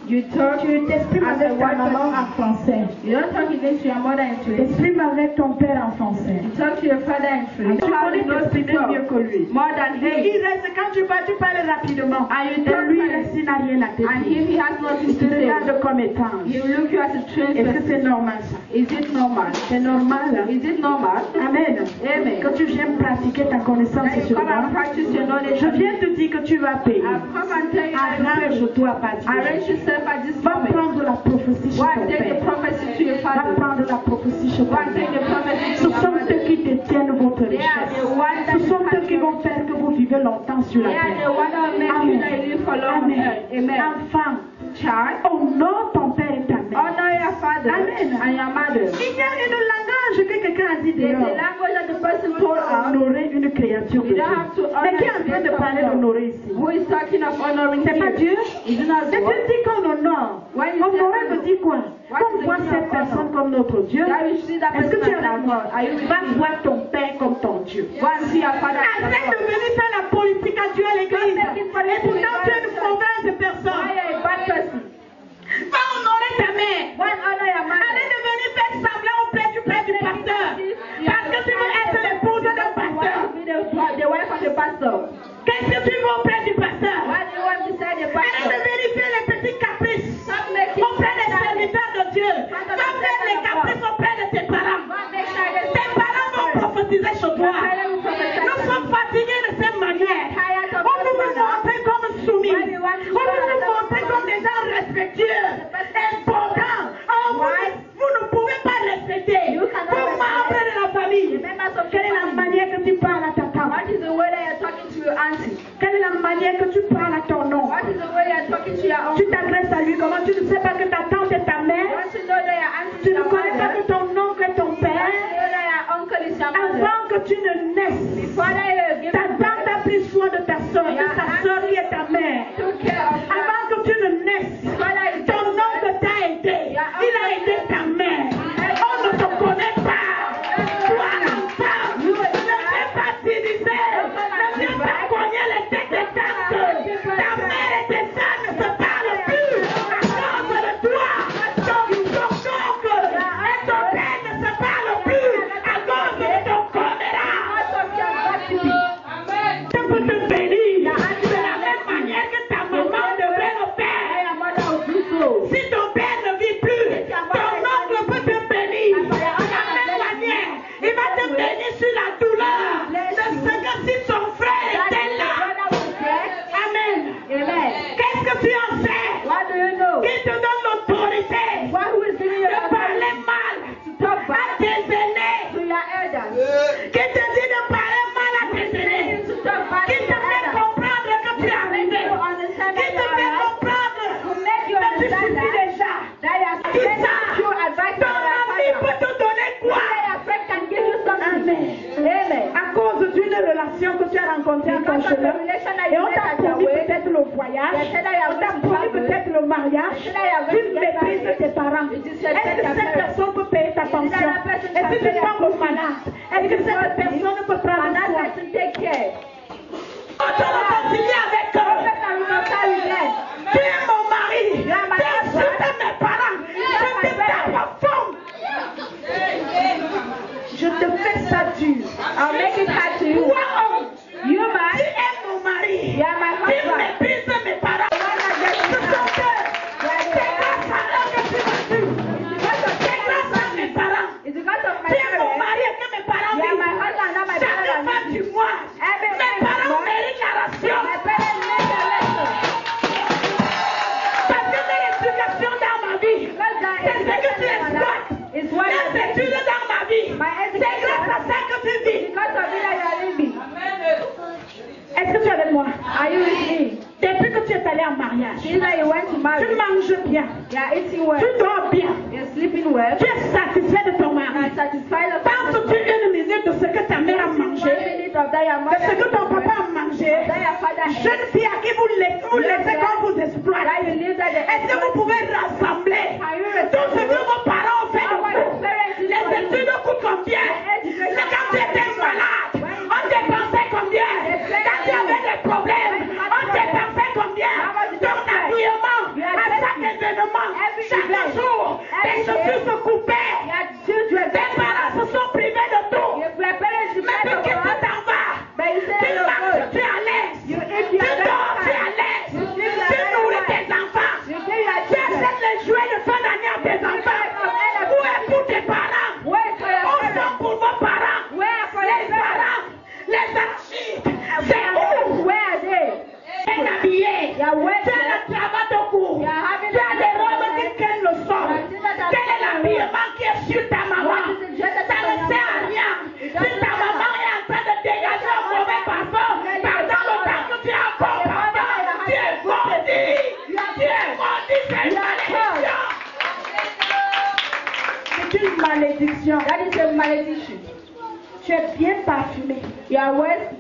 S2: You talk.
S3: Tu t'exprimes
S2: as a
S3: avec ta
S2: white
S3: maman en
S2: person.
S3: français.
S2: You don't talk against your mother in
S3: Tu
S2: French.
S3: t'exprimes avec ton père en français.
S2: You talk to your father in French.
S3: Tu connais t'exprimer mieux que lui.
S2: More than
S3: Et
S2: him.
S3: il reste, quand tu parles rapidement.
S2: And you
S3: Et
S2: talk
S3: lui,
S2: fast.
S3: il n'a rien à te
S2: And
S3: dire.
S2: if he has nothing
S3: Il te
S2: to say,
S3: regarde comme étant.
S2: he will look you as a strange
S3: Est-ce que
S2: person.
S3: c'est normal ça?
S2: Is it normal?
S3: C'est normal. Hein?
S2: Is it normal?
S3: Amen.
S2: Amen.
S3: Que tu viennes pratiquer ta connaissance
S2: That you
S3: sur
S2: come and
S3: moi.
S2: practice your knowledge.
S3: Je viens te dire que tu vas payer.
S2: I've come and tell you that you pray.
S3: Arrange-toi à partir.
S2: Arrange yourself at this
S3: Va
S2: moment.
S3: prendre la prophétie chez
S2: Go
S3: ton
S2: and take the
S3: père.
S2: prophecy to your
S3: Va
S2: father.
S3: prendre la prophétie chez
S2: Go
S3: ton
S2: and take the
S3: père.
S2: prophecy
S3: Ce
S2: to your
S3: sont
S2: mother.
S3: eux qui détiennent votre
S2: They are
S3: richesse.
S2: the ones that
S3: Ce sont eux qui
S2: you
S3: vont faire que vous vivez longtemps sur la
S2: They are
S3: terre.
S2: the ones that make you that you live for long on earth. Amen.
S3: Enfant,
S2: Child,
S3: honore ton père et ta mère.
S2: honor your father
S3: Amen.
S2: and your mother.
S3: Il y a une langage que quelqu'un a dit
S2: There's a
S3: dehors.
S2: language that the person
S3: Pour
S2: told us.
S3: honorer une créature de
S2: You
S3: Dieu.
S2: don't have to honor
S3: Mais qui est en train de parler d'honorer ici?
S2: Who is talking of honoring
S3: C'est pas
S2: you?
S3: Dieu?
S2: Is it not
S3: C'est
S2: God?
S3: Dieu dit qu'on honore.
S2: When you say
S3: Honorer veut dire quoi?
S2: What
S3: Qu'on
S2: is the
S3: voit
S2: meaning
S3: cette
S2: of
S3: personne
S2: honor?
S3: comme notre Dieu.
S2: That you see that
S3: Est-ce que
S2: person
S3: tu es
S2: as
S3: avec
S2: our
S3: moi?
S2: God. Are you with
S3: Va
S2: me?
S3: voir ton père comme ton Dieu.
S2: Go and see your father as
S3: Arrête de
S2: your God.
S3: venir faire la politique à Dieu à l'église.
S2: Don't make it
S3: Et
S2: politics
S3: pourtant tu es
S2: with
S3: une
S2: God.
S3: mauvaise personne.
S2: Why are you a bad person?
S3: Va honorer ta mère.
S2: Go and honor your mother.
S3: Arrête de venir faire semblant auprès du pasteur. Parce que tu veux être l'épouse d'un
S2: You
S3: pasteur.
S2: want to be the wife of the pastor.
S3: Qu'est-ce que tu veux auprès du pasteur?
S2: Why do you want to say the
S3: Arrête de
S2: pastor?
S3: vérifier les petits caprices
S2: Stop making
S3: auprès des serviteurs de Dieu. Va faire les caprices auprès de tes parents.
S2: Go and make sure that
S3: Tes parents vont prophétiser chez toi. Nous sommes fatigués de cette manière. On veut nous montrer comme soumis. On veut nous montrer comme des gens respectueux, importants. Vous ne pouvez pas respecter vos membres de la famille. Quelle est la manière que tu parles à ta tante?
S2: What is the way that you're talking to your auntie?
S3: Quelle est la manière que tu parles à ton oncle?
S2: What is the way you're talking to your
S3: Tu
S2: uncle?
S3: t'adresses à lui comment? Tu ne sais pas que ta tante est ta mère?
S2: Don't you know that your auntie
S3: Tu
S2: is
S3: ne
S2: your
S3: connais pas
S2: mother?
S3: que ton oncle est ton
S2: Don't
S3: père?
S2: you know that your uncle is your mother?
S3: Avant que tu ne naisses,
S2: Before that you give
S3: ta tante a pris soin de ta soeur,
S2: Yeah.
S3: ta soeur qui est ta mère.
S2: took care of her.
S3: Avant que tu ne naisses,
S2: Before that you
S3: ton oncle t'a aidé. Il a aidé ta mère. On ne te connaît pas. Toi, l'enfant, ne viens pas t'utiliser. Ne viens pas cogner les têtes des tantes. Ta mère et tes soeurs ne se parlent plus. À cause de toi, ton oncle et ton père ne se parlent plus. À cause de ton choléra. Je peux te bénir de la même manière que ta maman devrait le faire. Si ton père ne vit plus, ton oncle peut te bénir. De la même manière, il va te bénir sur la douleur. De ce que si son frère était là. Amen. Qu'est-ce que tu en sais?
S2: What do you know?
S3: Il te donne l'autorité
S2: Who is giving you
S3: de parler mal
S2: talk
S3: à
S2: back
S3: tes aînés.
S2: to your elders?
S3: Qui te dit de parler mal à tes aînés.
S2: To talk back
S3: Qui
S2: to
S3: te
S2: your
S3: fait
S2: elders?
S3: comprendre que tu es arrivé.
S2: To understand
S3: Qui
S2: that
S3: te
S2: you
S3: fait
S2: are right?
S3: comprendre
S2: To make you
S3: que tu
S2: understand
S3: suffis
S2: that
S3: déjà.
S2: that you are
S3: Tout
S2: getting
S3: ça,
S2: true advice
S3: ton
S2: from your
S3: ami
S2: father.
S3: peut te donner quoi?
S2: That your friend can give you something.
S3: Amen. À cause d'une relation que tu as rencontrée en ton
S2: Because of the
S3: chemin,
S2: relation that
S3: et
S2: you
S3: on
S2: met
S3: t'a
S2: at your
S3: promis
S2: way,
S3: peut-être le
S1: voyage,
S2: They said that you are
S1: on t'a
S2: going to
S1: promis
S2: travel.
S1: peut-être le mariage,
S2: They said that you are going
S1: tu
S2: to get
S1: méprises
S2: married.
S1: tes parents.
S2: You just
S1: Est-ce
S2: said
S1: que
S2: that
S1: cette personne peut payer ta pension?
S2: that person
S1: Est-ce que
S2: can
S1: tu
S2: pay your
S1: tombes
S2: pension?
S1: malade? Est-ce que cette personne peut prendre
S2: And that
S1: soin?
S2: person take care.
S1: Quand on a continué avec eux, tu es mon mari, tu insultes mes parents, je te tape à fond. Je te fais ça dur.
S2: I'll make it hard to you.
S1: Toi, homme,
S2: You
S1: tu
S2: man,
S1: es mon mari,
S2: you are my
S1: tu
S2: husband.
S1: méprises mes parents. Ce sont eux. C'est grâce à eux que tu vas vivre. C'est grâce à mes parents.
S2: It's because of my
S1: Tu es mon
S2: parents.
S1: mari et que mes parents
S2: You are my
S1: vivent.
S2: husband, not my
S1: Chaque
S2: parents.
S1: fin du mois, mes parents méritent la ration.
S2: My parents make a lesson.
S1: Parce que mes éducations dans ma vie, c'est ce que tu exploites.
S2: It's what I
S1: Les études dans ma vie, c'est grâce à ça que tu vis.
S2: because of it that you are living.
S1: Est-ce que tu es avec moi?
S2: Are you with me?
S1: Depuis que tu es allé en mariage,
S2: See that you went to
S1: tu
S2: marry.
S1: manges bien,
S2: You are eating well.
S1: tu dors bien,
S2: You're sleeping well.
S1: tu es satisfait de ton
S2: You
S1: mari.
S2: are satisfied of
S1: Penses-tu une minute de ce que ta mère a mangé,
S2: minute of that your
S1: de
S2: mother
S1: ce que ton papa a mangé?
S2: that your father ate.
S1: Jeune fille à qui vous laissez qu'on vous exploite.
S2: That you live that
S1: Est-ce que vous pouvez rassembler tout ce que vos parents ont fait de vous? Les études coûtent combien? Quand tu étais malade, on dépensait combien? Quand tu avais des problèmes, on dépensait combien? Ton habillement, à chaque événement, chaque jour, les chaussures se coupaient. Tes parents se sont privés de tout. Mais depuis que tu t'en vas, tu marches, tu es à l'aise. Tu dors, tu es à l'aise. Tu nourris tes enfants. Tu achètes les jouets de fin d'année à tes enfants. Où est pour tes parents? Où sont pour vos parents? Les parents, les archives. C'est où? Bien habillé. Tu as le travail de cours. Tu as des robes qui tiennent le sol. Quel est l'habillement qui est sur ta maman? Ça ne sert à rien. Si ta maman est en train de dégager un mauvais parfum, pendant le temps que tu es encore parfum, tu es maudit. Tu es maudit, c'est une malédiction. C'est une malédiction.
S2: That is a malediction.
S1: Tu es bien parfumé.
S2: You are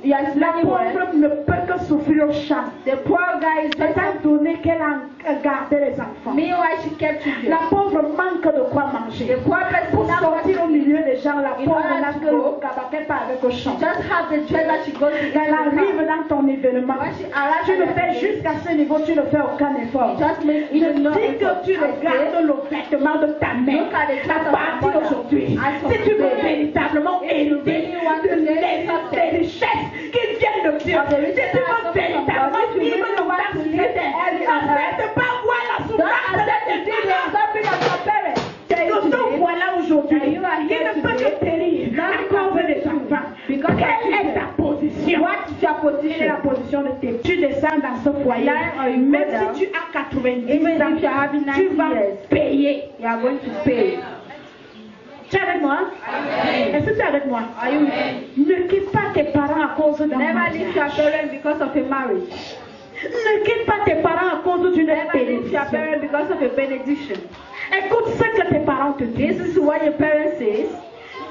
S1: La
S2: smelling well.
S1: pauvre ne peut que souffrir au champ.
S2: The poor guy is
S1: Étant
S2: better.
S1: donné qu'elle a gardé les enfants.
S2: Meanwhile, she kept you
S1: La
S2: there.
S1: pauvre manque de quoi manger.
S2: The poor person
S1: Pour
S2: now
S1: sortir au milieu des gens, la
S2: In
S1: pauvre
S2: order
S1: n'a
S2: to
S1: que
S2: go,
S1: le cabaret pas avec au champ.
S2: just have the dress that she goes to eat.
S1: Elle arrive dans ton événement.
S2: When she arrives
S1: Tu le
S2: at
S1: fais
S2: the
S1: jusqu'à ce niveau, tu ne fais aucun effort.
S2: just make
S1: Il
S2: even no
S1: dit que
S2: effort.
S1: tu regardes le vêtement de ta mère
S2: Look at the dress
S1: à
S2: of
S1: partir
S2: your mother.
S1: d'aujourd'hui.
S2: As of
S1: Si tu veux
S2: today.
S1: véritablement élever
S2: you want to
S1: les
S2: get
S1: richesses qui viennent de Dieu,
S2: Of the
S1: si
S2: riches
S1: tu
S2: that
S1: veux
S2: come from
S1: véritablement
S2: God, if you
S1: vivre
S2: really
S1: le
S2: want
S1: temps
S2: to
S1: sur
S2: live
S1: terre,
S2: the earth on
S1: n'accepte pas voir la
S2: Don't
S1: souffrance
S2: accept
S1: de
S2: the
S1: tes
S2: thing
S1: parents.
S2: of suffering of your parents.
S1: Que te voilà aujourd'hui,
S2: And you are
S1: qui
S2: here
S1: ne peut
S2: today.
S1: que périr à cause des enfants.
S2: Because
S1: Quelle est ta position?
S2: What is your
S1: Quelle est
S2: position?
S1: la position de tes parents? Tu descends dans ce foyer,
S2: Lying or you
S1: même
S2: go down.
S1: si tu as 90
S2: Even
S1: ans,
S2: if you are having
S1: tu
S2: 90
S1: vas
S2: years.
S1: payer.
S2: You are going to pay.
S1: Tu es avec moi? Est-ce que tu es avec moi?
S2: Are you with me?
S1: Ne quitte pas tes parents à cause d'un
S2: Never
S1: mariage.
S2: leave your parents because of a marriage.
S1: Ne quitte pas tes parents à cause d'une
S2: Never leave your
S1: bénédiction.
S2: parents because of a benediction.
S1: Écoute ce que tes parents te
S2: This
S1: disent.
S2: is what your parents says.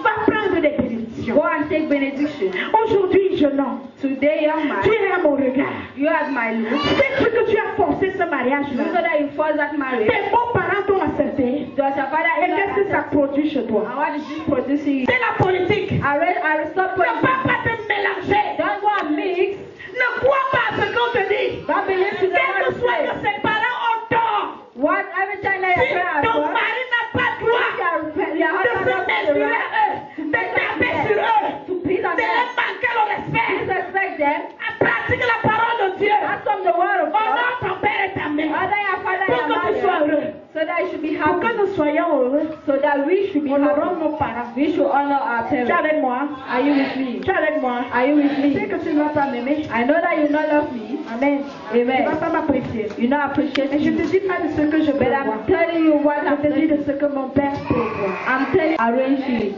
S1: Va prendre des bénédictions.
S2: Go and take benediction.
S1: Aujourd'hui, jeune homme,
S2: Today, young
S1: tu
S2: man,
S1: es à mon regard.
S2: you are my look.
S1: Sais-tu que tu as forcé ce
S2: You know
S1: mariage-là?
S2: that you forced that marriage.
S1: Tes beaux-parents t'ont accepté.
S2: Does your father
S1: Et qu'est-ce que ça produit chez toi?
S2: And what is this producing?
S1: C'est la politique.
S2: I stop
S1: Ne va pas te mélanger.
S2: Don't go and mix.
S1: Ne crois pas à ce qu'on te dit.
S2: Don't believe to the
S1: Quel
S2: word
S1: que
S2: of
S1: soit
S2: faith.
S1: que ses parents ont tort.
S2: What every time that
S1: Si
S2: your parents
S1: ton
S2: work,
S1: mari n'a pas droit
S2: your
S1: de
S2: husband
S1: se
S2: has the
S1: mesurer
S2: right
S1: eux, de taper sur eux,
S2: to please on
S1: de
S2: them.
S1: leur manquer le respect.
S2: Disrespect them.
S1: Pratique la parole de Dieu.
S2: That's from the word of God.
S1: Honore ton père et ta mère.
S2: Honor your father
S1: Pour
S2: and
S1: que tu
S2: your
S1: sois
S2: mother.
S1: heureux.
S2: So that you should be
S1: Pour que
S2: happy.
S1: nous soyons heureux,
S2: So that we should be
S1: honorons
S2: happy.
S1: nos parents.
S2: We should honor our
S1: Tu es
S2: parents.
S1: avec moi?
S2: Are you with me?
S1: Tu es avec moi?
S2: Are you with
S1: Je sais
S2: me?
S1: que tu ne vas pas m'aimer.
S2: I know that you not love me.
S1: Amen. Tu ne vas
S2: Amen.
S1: pas m'apprécier.
S2: You not appreciate
S1: Mais je
S2: me.
S1: ne te dis pas de ce que je
S2: But
S1: peux
S2: I'm
S1: voir.
S2: telling you what
S1: Je
S2: I'm
S1: te dis
S2: telling
S1: de ce que mon père peut voir.
S2: I'm telling you. Arrange it.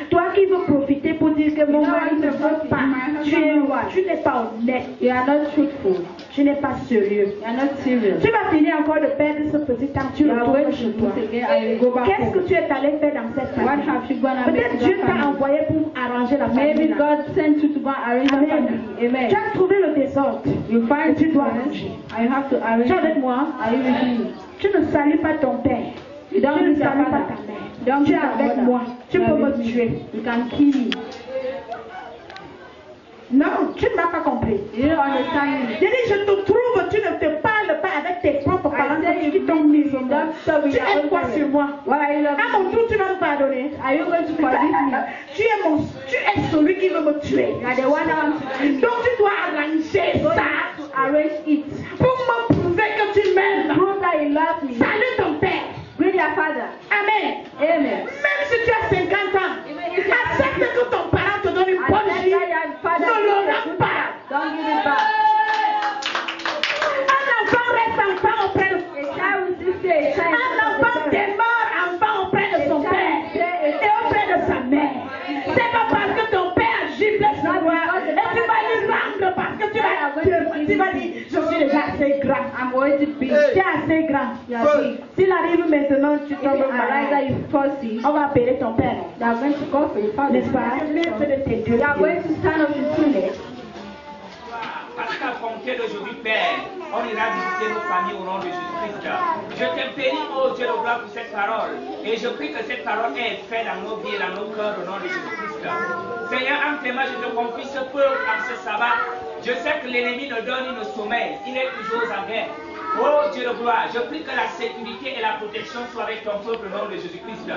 S1: Toi qui veux profiter pour dire que mon
S2: You know
S1: mari ne
S2: what
S1: veut
S2: to
S1: pas,
S2: do.
S1: tu n'es pas honnête.
S2: You are not truthful.
S1: Tu n'es pas sérieux.
S2: You are not serious.
S1: Tu vas finir encore de perdre ce petit temps. Tu
S2: You are
S1: retournes
S2: going
S1: chez
S2: to
S1: toi.
S2: lose again and you go back
S1: Qu'est-ce que
S2: home.
S1: tu es allé faire dans cette
S2: What
S1: famille?
S2: have you gone and
S1: Peut-être
S2: make
S1: Dieu
S2: that
S1: t'a
S2: family?
S1: envoyé pour arranger la famille.
S2: Maybe
S1: là.
S2: God sent you to go and arrange a
S1: Amen.
S2: family. Amen.
S1: Tu as trouvé le désordre.
S2: You find
S1: Tu dois
S2: difference,
S1: arranger.
S2: and you have to arrange.
S1: Tu es avec moi?
S2: Are you with me?
S1: Tu ne salues pas ton père.
S2: You don't
S1: Tu ne
S2: miss your
S1: salues pas
S2: father.
S1: ta mère.
S2: Don't
S1: Tu es
S2: miss your
S1: avec
S2: mother.
S1: moi. Tu
S2: You
S1: peux
S2: are
S1: me
S2: with me.
S1: tuer.
S2: You can kill me.
S1: Non, tu ne m'as pas compris.
S2: You don't understand me.
S1: J'ai dit, je te trouve, tu ne te parles pas avec tes propres parents
S2: I
S1: qui
S2: say
S1: t'ont mis au monde.
S2: don't talk with
S1: Tu
S2: your
S1: es
S2: own
S1: quoi
S2: parents.
S1: sur moi?
S2: Why are you
S1: À
S2: loving
S1: mon
S2: me?
S1: tour, tu vas me pardonner.
S2: Are you going to forgive me?
S1: Tu es celui qui veut me tuer.
S2: You are the one that wants to kill me.
S1: Donc tu dois arranger
S2: So you
S1: ça
S2: have to arrange it.
S1: pour me prouver que tu m'aimes.
S2: Prove that you love me.
S1: Salut ton père.
S2: Greet your father.
S1: Amen.
S2: Amen.
S1: Même si tu as 50 ans,
S2: Even if you are
S1: accepte que ton parent te donne une bonne
S2: accept
S1: vie.
S2: that your father
S1: Ne
S2: is
S1: le
S2: a
S1: rends
S2: good
S1: pas.
S2: man. Don't give it back.
S1: Un enfant reste enfant auprès de
S2: A child will still stay a child.
S1: Un enfant demeure enfant auprès de son père et auprès de sa mère. C'est pas parce que ton père gifle sur toi et tu vas lui rendre parce que tu vas dire je suis déjà assez grand.
S2: I'm going to be.
S1: Tu es assez grand.
S2: You are big.
S1: S'il arrive maintenant, tu
S2: If
S1: tombes
S2: you arise that
S1: malade.
S2: you fall sick,
S1: On va appeler ton père.
S2: they are going to call for your father.
S1: N'est-ce pas? Lève de tes deux
S2: You are
S1: pieds.
S2: going to stand up in 2 legs.
S4: Parce qu'à compter d'aujourd'hui, Père, on ira visiter nos familles au nom de Jésus-Christ. Je te bénis, oh Dieu de gloire, pour cette parole. Et je prie que cette parole ait fait dans nos vies et dans nos cœurs au nom de Jésus-Christ. Seigneur, en clément, je te confie ce peuple en ce sabbat. Je sais que l'ennemi ne donne ni le sommeil. Il est toujours en guerre. Oh Dieu de gloire, je prie que la sécurité et la protection soient avec ton peuple au nom de Jésus-Christ.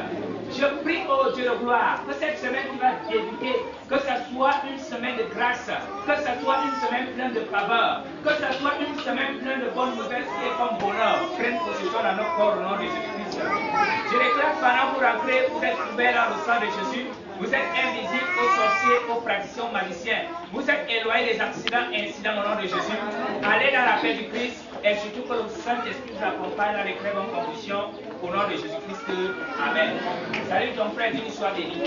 S4: Je prie, oh Dieu de gloire, que cette semaine qui va débuter, que ce soit une semaine de grâce, que ce soit une semaine pleine de faveur, que ce soit une semaine pleine de bonnes nouvelles qui est comme bonheur, prenne possession dans nos corps au nom de Jésus-Christ. Je déclare pendant vous rentrer, vous êtes couverts dans le sang de Jésus. Vous êtes invisibles aux sorciers, aux praticiens, aux magiciens. Vous êtes éloignés des accidents et incidents au nom de Jésus. Allez dans la paix du Christ et surtout que le Saint-Esprit vous accompagne dans les très bonnes conditions au nom de Jésus-Christ. Amen. Salut ton frère, dis-lui sois béni.